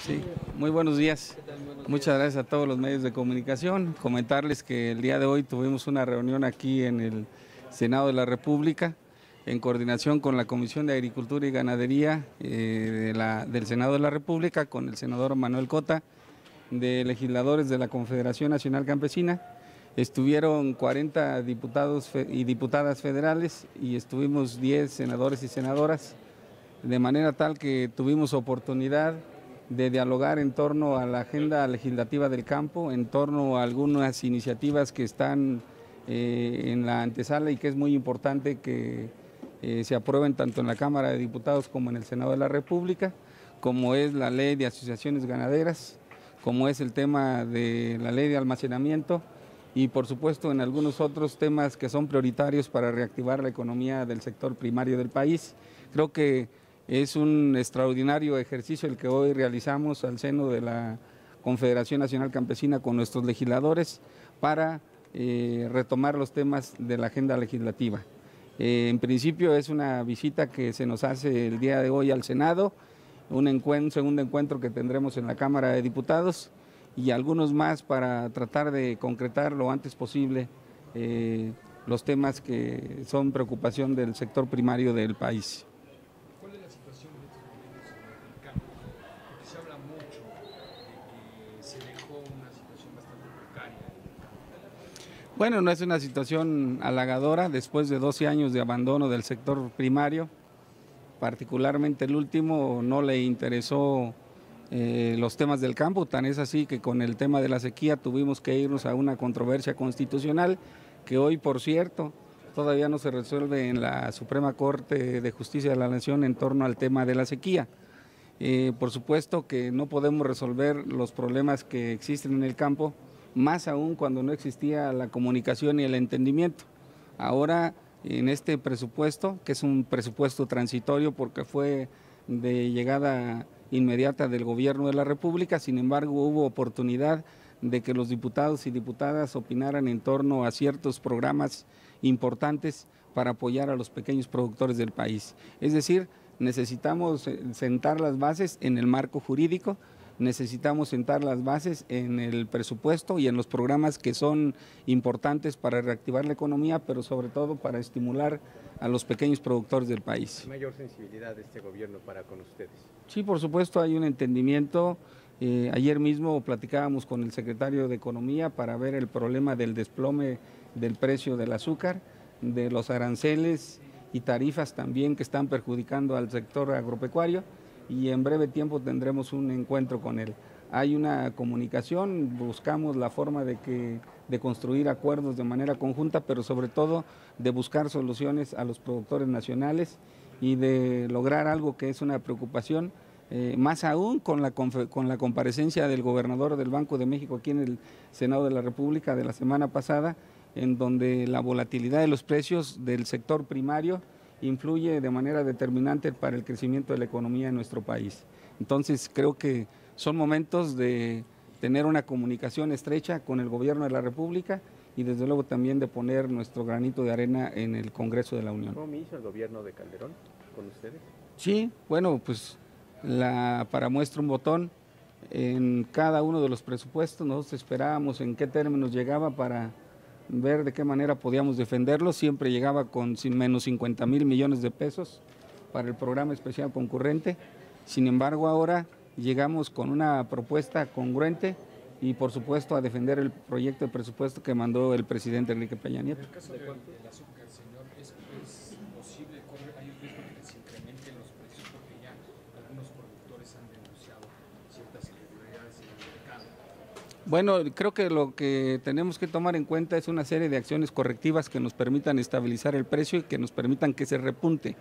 Sí, muy buenos días. Muchas gracias a todos los medios de comunicación. Comentarles que el día de hoy tuvimos una reunión aquí en el Senado de la República en coordinación con la Comisión de Agricultura y Ganadería del Senado de la República, con el senador Manuel Cota, de legisladores de la Confederación Nacional Campesina. Estuvieron 40 diputados y diputadas federales y estuvimos 10 senadores y senadoras, de manera tal que tuvimos oportunidad de dialogar en torno a la agenda legislativa del campo, en torno a algunas iniciativas que están en la antesala y que es muy importante que se aprueben tanto en la Cámara de Diputados como en el Senado de la República, como es la ley de asociaciones ganaderas, como es el tema de la ley de almacenamiento y por supuesto en algunos otros temas que son prioritarios para reactivar la economía del sector primario del país. Creo que es un extraordinario ejercicio el que hoy realizamos al seno de la Confederación Nacional Campesina con nuestros legisladores para retomar los temas de la agenda legislativa. En principio es una visita que se nos hace el día de hoy al Senado, un segundo encuentro que tendremos en la Cámara de Diputados y algunos más para tratar de concretar lo antes posible los temas que son preocupación del sector primario del país. ¿Cuál es la situación en estos momentos en el campo? Porque se habla mucho de que se dejó una situación bastante precaria. Bueno, no es una situación halagadora después de 12 años de abandono del sector primario. Particularmente el último no le interesó los temas del campo, tan es así que con el tema de la sequía tuvimos que irnos a una controversia constitucional que hoy, por cierto, todavía no se resuelve en la Suprema Corte de Justicia de la Nación en torno al tema de la sequía. Por supuesto que no podemos resolver los problemas que existen en el campo, más aún cuando no existía la comunicación y el entendimiento. Ahora, en este presupuesto, que es un presupuesto transitorio porque fue de llegada inmediata del Gobierno de la República, sin embargo hubo oportunidad de que los diputados y diputadas opinaran en torno a ciertos programas importantes para apoyar a los pequeños productores del país. Es decir, necesitamos sentar las bases en el marco jurídico, necesitamos sentar las bases en el presupuesto y en los programas que son importantes para reactivar la economía, pero sobre todo para estimular a los pequeños productores del país. ¿Hay mayor sensibilidad de este gobierno para con ustedes? Sí, por supuesto, hay un entendimiento. Ayer mismo platicábamos con el secretario de Economía para ver el problema del desplome del precio del azúcar, de los aranceles y tarifas también que están perjudicando al sector agropecuario, y en breve tiempo tendremos un encuentro con él. Hay una comunicación, buscamos la forma de construir acuerdos de manera conjunta, pero sobre todo de buscar soluciones a los productores nacionales y de lograr algo que es una preocupación, más aún con la comparecencia del gobernador del Banco de México aquí en el Senado de la República de la semana pasada, en donde la volatilidad de los precios del sector primario influye de manera determinante para el crecimiento de la economía en nuestro país. Entonces creo que son momentos de tener una comunicación estrecha con el Gobierno de la República y desde luego también de poner nuestro granito de arena en el Congreso de la Unión. ¿Cómo hizo el gobierno de Calderón con ustedes? Sí, bueno, pues para muestra un botón, en cada uno de los presupuestos nosotros esperábamos en qué términos llegaba para ver de qué manera podíamos defenderlo. Siempre llegaba con menos 50,000 millones de pesos para el programa especial concurrente. Sin embargo, ahora llegamos con una propuesta congruente y por supuesto a defender el proyecto de presupuesto que mandó el presidente Enrique Peña Nieto. En el caso del azúcar, señor, ¿es posible, hay un riesgo de que se incrementen los precios porque ya algunos productores han denunciado ciertas irregularidades en el mercado? Bueno, creo que lo que tenemos que tomar en cuenta es una serie de acciones correctivas que nos permitan estabilizar el precio y que nos permitan que se repunte.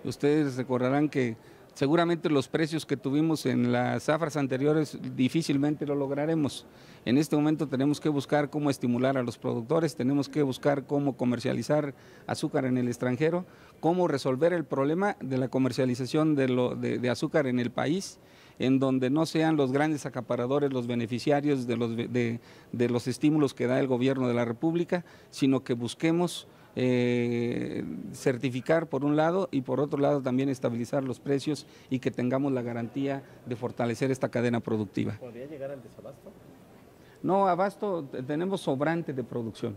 Ustedes recordarán que seguramente los precios que tuvimos en las zafras anteriores difícilmente lo lograremos. En este momento tenemos que buscar cómo estimular a los productores, tenemos que buscar cómo comercializar azúcar en el extranjero, cómo resolver el problema de la comercialización de azúcar en el país, en donde no sean los grandes acaparadores los beneficiarios de los estímulos que da el Gobierno de la República, sino que busquemos certificar por un lado y por otro lado también estabilizar los precios y que tengamos la garantía de fortalecer esta cadena productiva. ¿Podría llegar al desabasto? No, abasto tenemos sobrante de producción.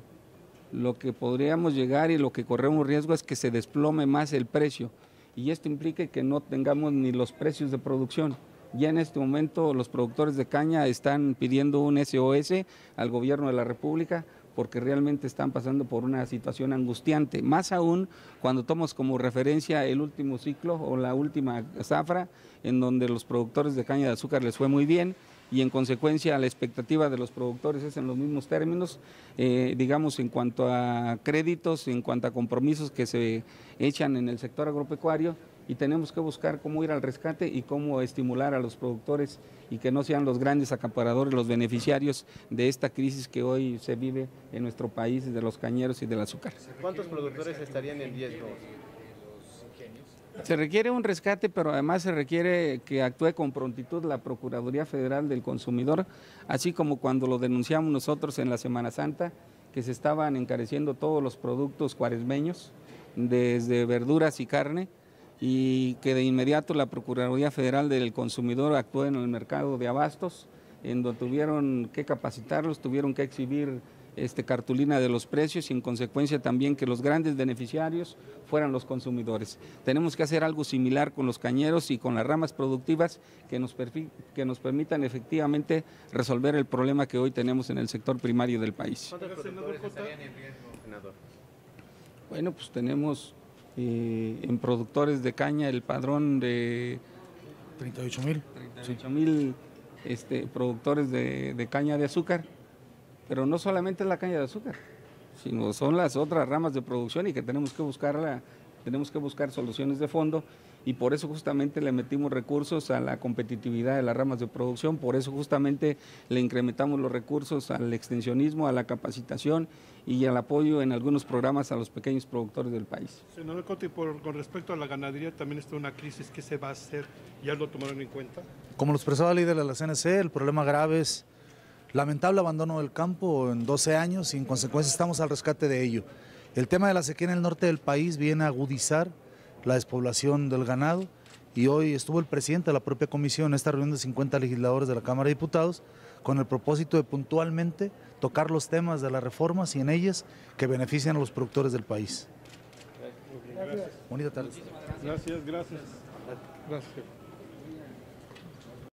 Lo que podríamos llegar y lo que corremos riesgo es que se desplome más el precio y esto implica que no tengamos ni los precios de producción. Ya en este momento los productores de caña están pidiendo un SOS al gobierno de la República porque realmente están pasando por una situación angustiante, más aún cuando tomamos como referencia el último ciclo o la última zafra, en donde los productores de caña de azúcar les fue muy bien y en consecuencia la expectativa de los productores es en los mismos términos, digamos en cuanto a créditos, en cuanto a compromisos que se echan en el sector agropecuario, y tenemos que buscar cómo ir al rescate y cómo estimular a los productores y que no sean los grandes acaparadores los beneficiarios de esta crisis que hoy se vive en nuestro país de los cañeros y del azúcar. ¿Cuántos productores estarían en riesgo? Se requiere un rescate, pero además se requiere que actúe con prontitud la Procuraduría Federal del Consumidor, así como cuando lo denunciamos nosotros en la Semana Santa, que se estaban encareciendo todos los productos cuaresmeños, desde verduras y carne, y que de inmediato la Procuraduría Federal del Consumidor actuó en el mercado de abastos, en donde tuvieron que capacitarlos, tuvieron que exhibir cartulina de los precios y en consecuencia también que los grandes beneficiarios fueran los consumidores. Tenemos que hacer algo similar con los cañeros y con las ramas productivas que nos permitan efectivamente resolver el problema que hoy tenemos en el sector primario del país. ¿Cuántos productores estarían en riesgo, senador? Bueno, pues tenemos en productores de caña el padrón de 38,000 productores de caña de azúcar, pero no solamente es la caña de azúcar, sino son las otras ramas de producción y que tenemos que buscar soluciones de fondo y por eso justamente le metimos recursos a la competitividad de las ramas de producción, por eso justamente le incrementamos los recursos al extensionismo, a la capacitación y al apoyo en algunos programas a los pequeños productores del país. Senador Coti, con respecto a la ganadería también está una crisis, ¿qué se va a hacer? ¿Ya lo tomaron en cuenta? Como lo expresaba el líder de la CNC, el problema grave es lamentable abandono del campo en 12 años y en consecuencia estamos al rescate de ello. El tema de la sequía en el norte del país viene a agudizar la despoblación del ganado y hoy estuvo el presidente de la propia comisión en esta reunión de 50 legisladores de la Cámara de Diputados con el propósito de puntualmente tocar los temas de las reformas y en ellas que benefician a los productores del país. Gracias. Bonita tarde. Gracias.